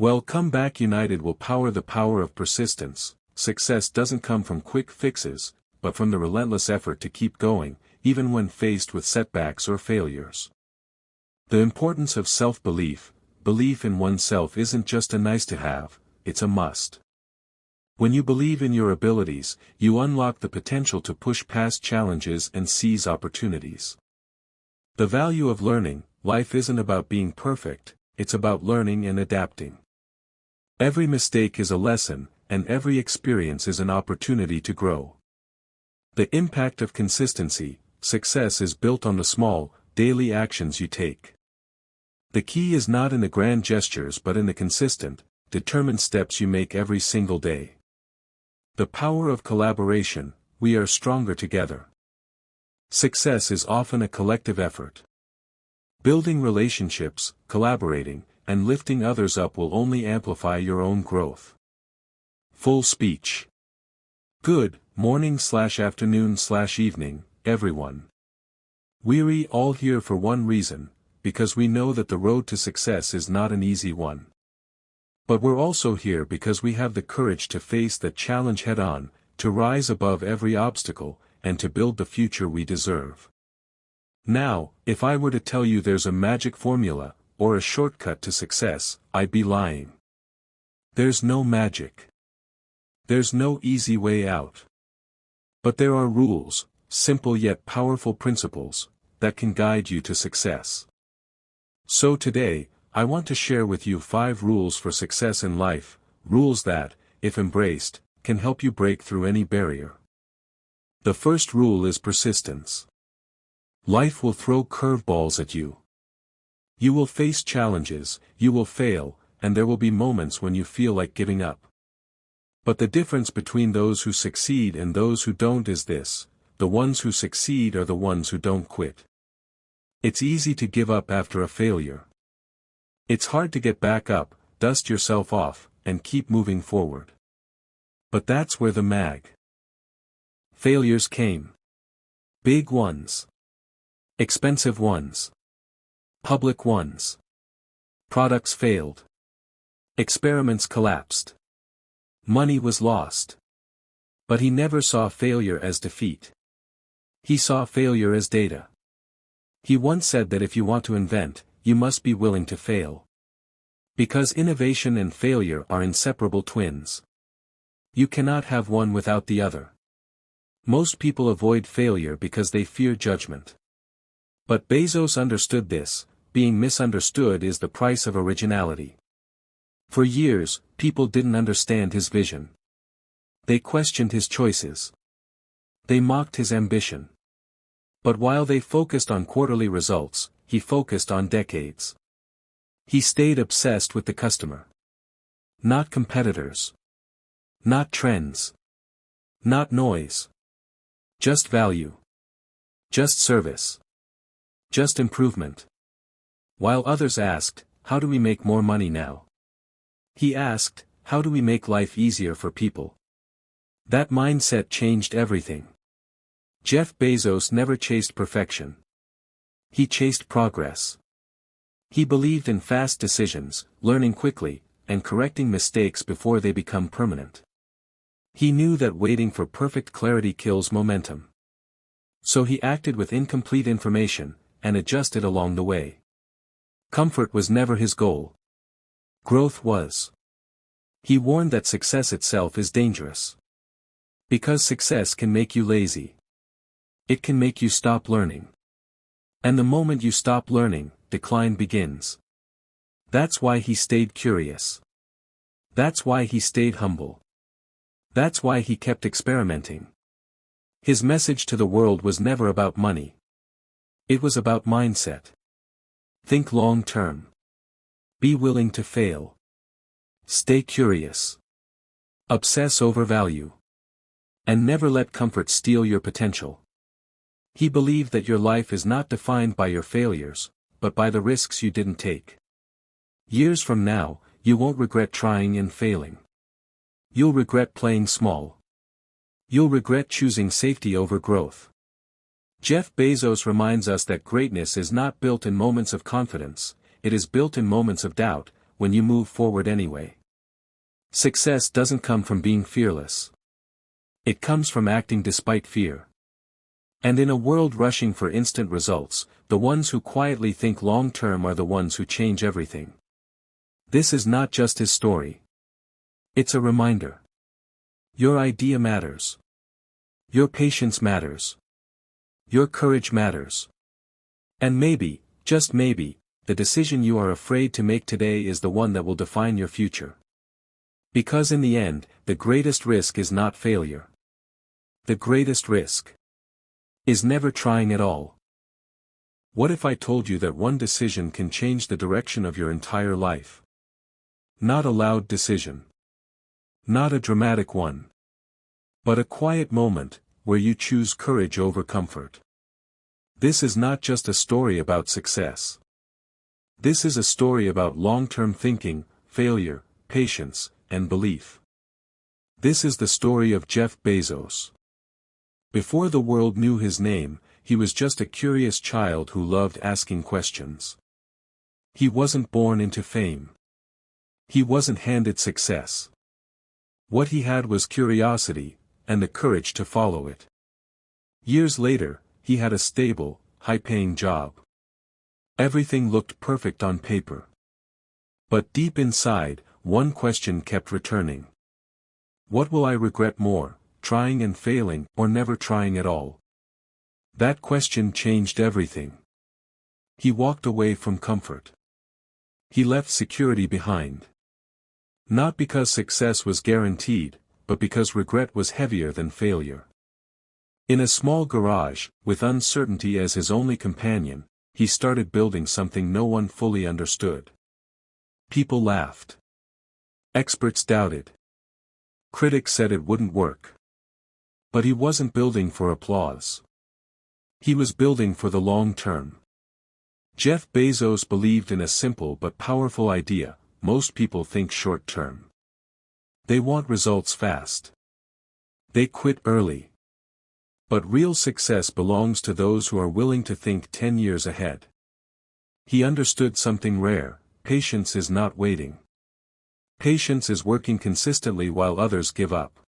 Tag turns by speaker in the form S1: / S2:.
S1: Well, Come Back United will power the power of persistence. Success doesn't come from quick fixes, but from the relentless effort to keep going, even when faced with setbacks or failures. The importance of self-belief. Belief in oneself isn't just a nice-to-have, it's a must. When you believe in your abilities, you unlock the potential to push past challenges and seize opportunities. The value of learning. Life isn't about being perfect, it's about learning and adapting. Every mistake is a lesson, and every experience is an opportunity to grow. The impact of consistency. Success is built on the small, daily actions you take. The key is not in the grand gestures but in the consistent, determined steps you make every single day. The power of collaboration. We are stronger together. Success is often a collective effort. Building relationships, collaborating, and lifting others up will only amplify your own growth. Full speech. Good morning/afternoon/evening, everyone. We're all here for one reason, because we know that the road to success is not an easy one. But we're also here because we have the courage to face that challenge head-on, to rise above every obstacle, and to build the future we deserve. Now, if I were to tell you there's a magic formula, or a shortcut to success, I'd be lying. There's no magic. There's no easy way out. But there are rules, simple yet powerful principles, that can guide you to success. So today, I want to share with you 5 rules for success in life, rules that, if embraced, can help you break through any barrier. The first rule is persistence. Life will throw curveballs at you. You will face challenges, you will fail, and there will be moments when you feel like giving up. But the difference between those who succeed and those who don't is this: the ones who succeed are the ones who don't quit. It's easy to give up after a failure. It's hard to get back up, dust yourself off, and keep moving forward. But that's where the failures came. Big ones. Expensive ones. Public ones. Products failed. Experiments collapsed. Money was lost. But he never saw failure as defeat. He saw failure as data. He once said that if you want to invent, you must be willing to fail. Because innovation and failure are inseparable twins. You cannot have one without the other. Most people avoid failure because they fear judgment. But Bezos understood this: being misunderstood is the price of originality. For years, people didn't understand his vision. They questioned his choices. They mocked his ambition. But while they focused on quarterly results, he focused on decades. He stayed obsessed with the customer. Not competitors. Not trends. Not noise. Just value. Just service. Just improvement. While others asked, how do we make more money now? He asked, how do we make life easier for people? That mindset changed everything. Jeff Bezos never chased perfection. He chased progress. He believed in fast decisions, learning quickly, and correcting mistakes before they become permanent. He knew that waiting for perfect clarity kills momentum. So he acted with incomplete information, and adjusted along the way. Comfort was never his goal. Growth was. He warned that success itself is dangerous. Because success can make you lazy. It can make you stop learning. And the moment you stop learning, decline begins. That's why he stayed curious. That's why he stayed humble. That's why he kept experimenting. His message to the world was never about money. It was about mindset. Think long term. Be willing to fail. Stay curious. Obsess over value. And never let comfort steal your potential. He believed that your life is not defined by your failures, but by the risks you didn't take. Years from now, you won't regret trying and failing. You'll regret playing small. You'll regret choosing safety over growth. Jeff Bezos reminds us that greatness is not built in moments of confidence, it is built in moments of doubt, when you move forward anyway. Success doesn't come from being fearless. It comes from acting despite fear. And in a world rushing for instant results, the ones who quietly think long-term are the ones who change everything. This is not just his story. It's a reminder. Your idea matters. Your patience matters. Your courage matters. And maybe, just maybe, the decision you are afraid to make today is the one that will define your future. Because in the end, the greatest risk is not failure. The greatest risk is never trying at all. What if I told you that one decision can change the direction of your entire life? Not a loud decision. Not a dramatic one. But a quiet moment, where you choose courage over comfort. This is not just a story about success. This is a story about long-term thinking, failure, patience, and belief. This is the story of Jeff Bezos. Before the world knew his name, he was just a curious child who loved asking questions. He wasn't born into fame. He wasn't handed success. What he had was curiosity, and the courage to follow it. Years later, he had a stable, high-paying job. Everything looked perfect on paper. But deep inside, one question kept returning. What will I regret more, trying and failing, or never trying at all? That question changed everything. He walked away from comfort. He left security behind. Not because success was guaranteed, but because regret was heavier than failure. In a small garage, with uncertainty as his only companion, he started building something no one fully understood. People laughed. Experts doubted. Critics said it wouldn't work. But he wasn't building for applause. He was building for the long term. Jeff Bezos believed in a simple but powerful idea: most people think short term. They want results fast. They quit early. But real success belongs to those who are willing to think 10 years ahead. He understood something rare: patience is not waiting. Patience is working consistently while others give up.